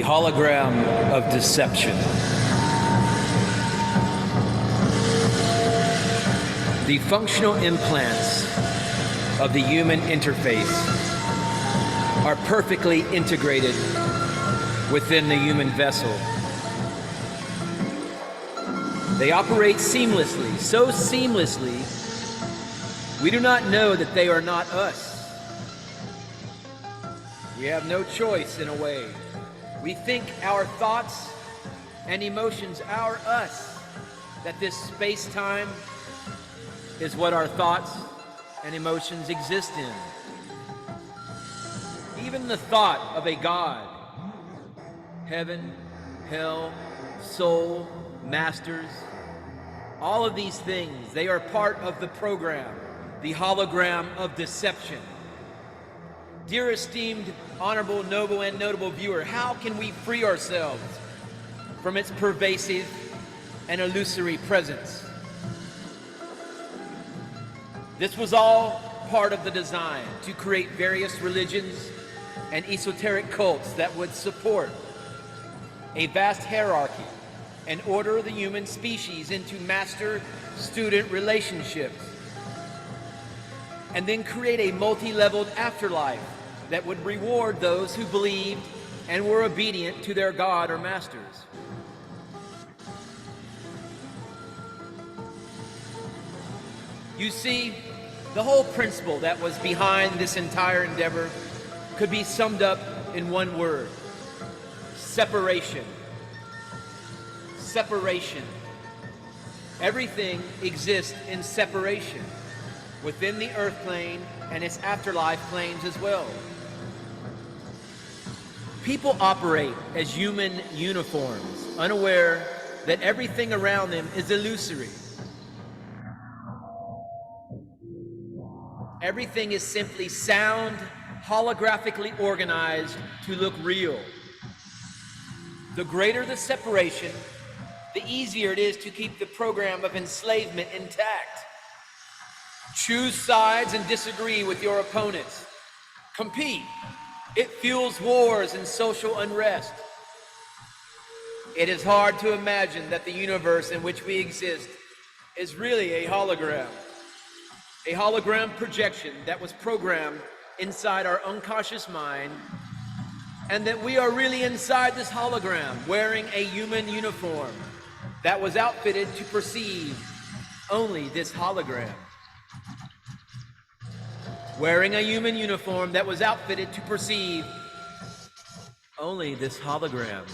hologram of deception. The functional implants of the human interface are perfectly integrated within the human vessel. They operate seamlessly, so seamlessly, we do not know that they are not us. We have no choice in a way. We think our thoughts and emotions are us, that this space-time is what our thoughts and emotions exist in. Even the thought of a God, heaven, hell, soul, masters, all of these things, they are part of the program, the hologram of deception. Dear esteemed, honorable, noble, and notable viewer, how can we free ourselves from its pervasive and illusory presence? This was all part of the design to create various religions and esoteric cults that would support a vast hierarchy and order the human species into master-student relationships, and then create a multi-leveled afterlife that would reward those who believed and were obedient to their God or masters. You see, the whole principle that was behind this entire endeavor could be summed up in one word: separation. Separation. Everything exists in separation within the earth plane and its afterlife planes as well. People operate as human uniforms, unaware that everything around them is illusory. Everything is simply sound, holographically organized to look real. The greater the separation, the easier it is to keep the program of enslavement intact. Choose sides and disagree with your opponents. Compete. It fuels wars and social unrest. It is hard to imagine that the universe in which we exist is really a hologram projection that was programmed inside our unconscious mind, and that we are really inside this hologram wearing a human uniform that was outfitted to perceive only this hologram. Wearing a human uniform that was outfitted to perceive only this hologram.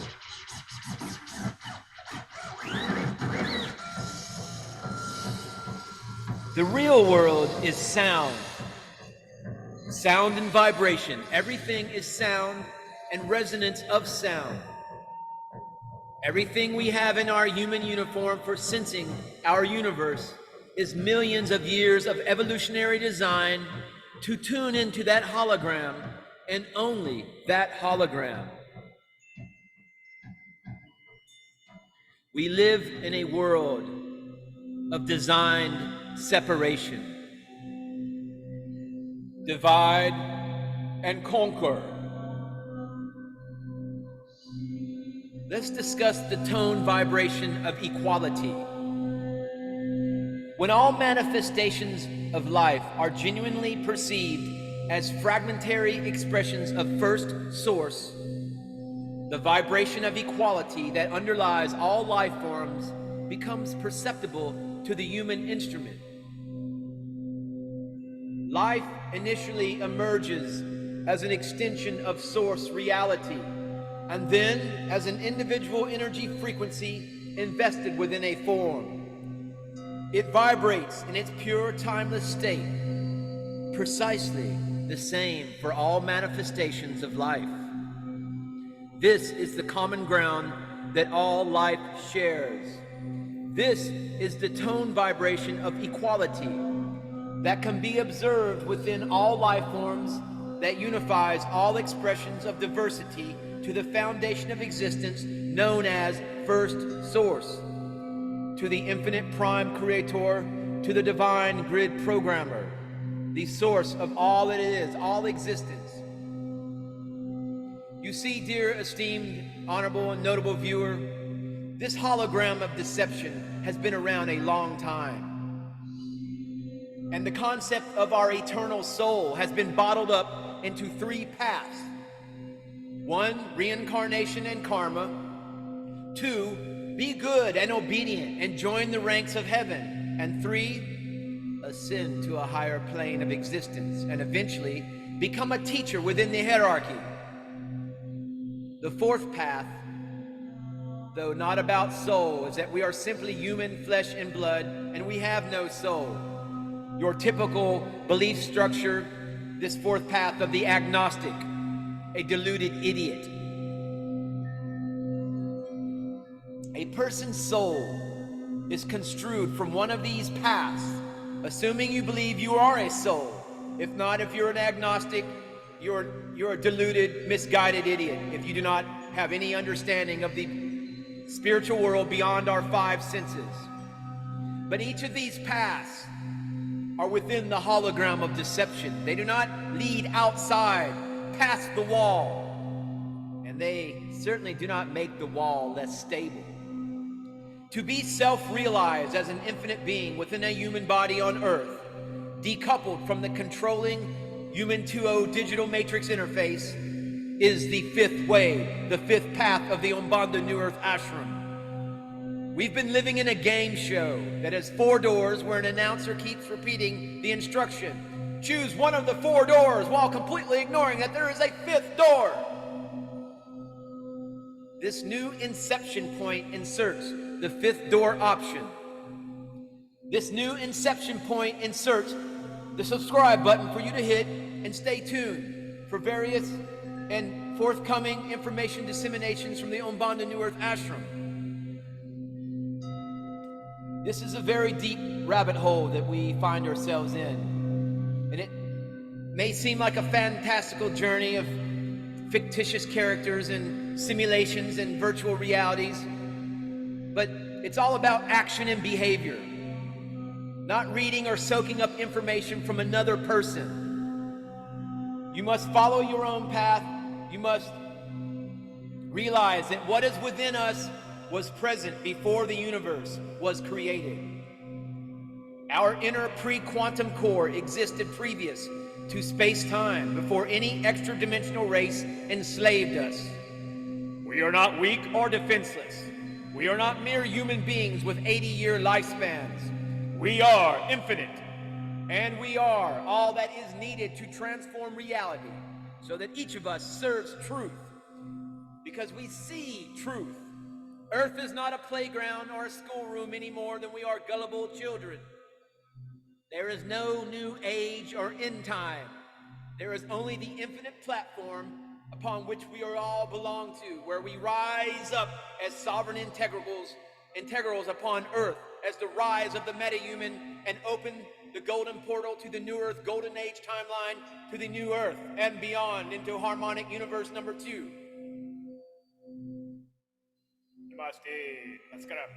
The real world is sound. Sound and vibration. Everything is sound and resonance of sound. Everything we have in our human uniform for sensing our universe is millions of years of evolutionary design to tune into that hologram and only that hologram. We live in a world of designed separation. Divide and conquer. Let's discuss the tone vibration of equality. When all manifestations of life are genuinely perceived as fragmentary expressions of first source, the vibration of equality that underlies all life forms becomes perceptible to the human instrument. Life initially emerges as an extension of source reality, and then as an individual energy frequency invested within a form. It vibrates in its pure, timeless state, precisely the same for all manifestations of life. This is the common ground that all life shares. This is the tone vibration of equality that can be observed within all life forms, that unifies all expressions of diversity to the foundation of existence known as First Source, to the infinite prime creator, to the divine grid programmer, the source of all that is, all existence. You You see, dear, esteemed, honorable, and notable viewer, this hologram of deception has been around a long time. And the concept of our eternal soul has been bottled up into three paths. One, reincarnation and karma. Two, be good and obedient and join the ranks of heaven. And three, ascend to a higher plane of existence and eventually become a teacher within the hierarchy. The fourth path, though not about soul, is that we are simply human flesh and blood and we have no soul. Your typical belief structure, this fourth path of the agnostic, a deluded idiot. A person's soul is construed from one of these paths, assuming you believe you are a soul. If not, if you're an agnostic, you're a deluded, misguided idiot if you do not have any understanding of the spiritual world beyond our five senses. But each of these paths are within the hologram of deception. They do not lead outside, past the wall. And they certainly do not make the wall less stable. To be self-realized as an infinite being within a human body on earth, decoupled from the controlling human 2.0 digital matrix interface, is the fifth way, the fifth path of the Umbanda New Earth Ashram. We've been living in a game show that has 4 doors where an announcer keeps repeating the instruction, choose one of the 4 doors, while completely ignoring that there is a 5th door. This new inception point inserts the 5th door option. This new inception point inserts the subscribe button for you to hit and stay tuned for various and forthcoming information disseminations from the Umbanda New Earth Ashram. This is a very deep rabbit hole that we find ourselves in. And it may seem like a fantastical journey of fictitious characters and simulations and virtual realities, but it's all about action and behavior. Not reading or soaking up information from another person. You must follow your own path. You must realize that what is within us was present before the universe was created. Our inner pre-quantum core existed previous to space-time, before any extra-dimensional race enslaved us. We are not weak or defenseless. We are not mere human beings with 80-year lifespans. We are infinite, and we are all that is needed to transform reality so that each of us serves truth, because we see truth. Earth is not a playground or a schoolroom any more than we are gullible children. There is no new age or end time. There is only the infinite platform upon which we are all belong to, where we rise up as sovereign integrals upon Earth, as the rise of the metahuman, and open the golden portal to the New Earth Golden Age timeline, to the New Earth and beyond, into harmonic universe number 2. Namaste. Namaskara.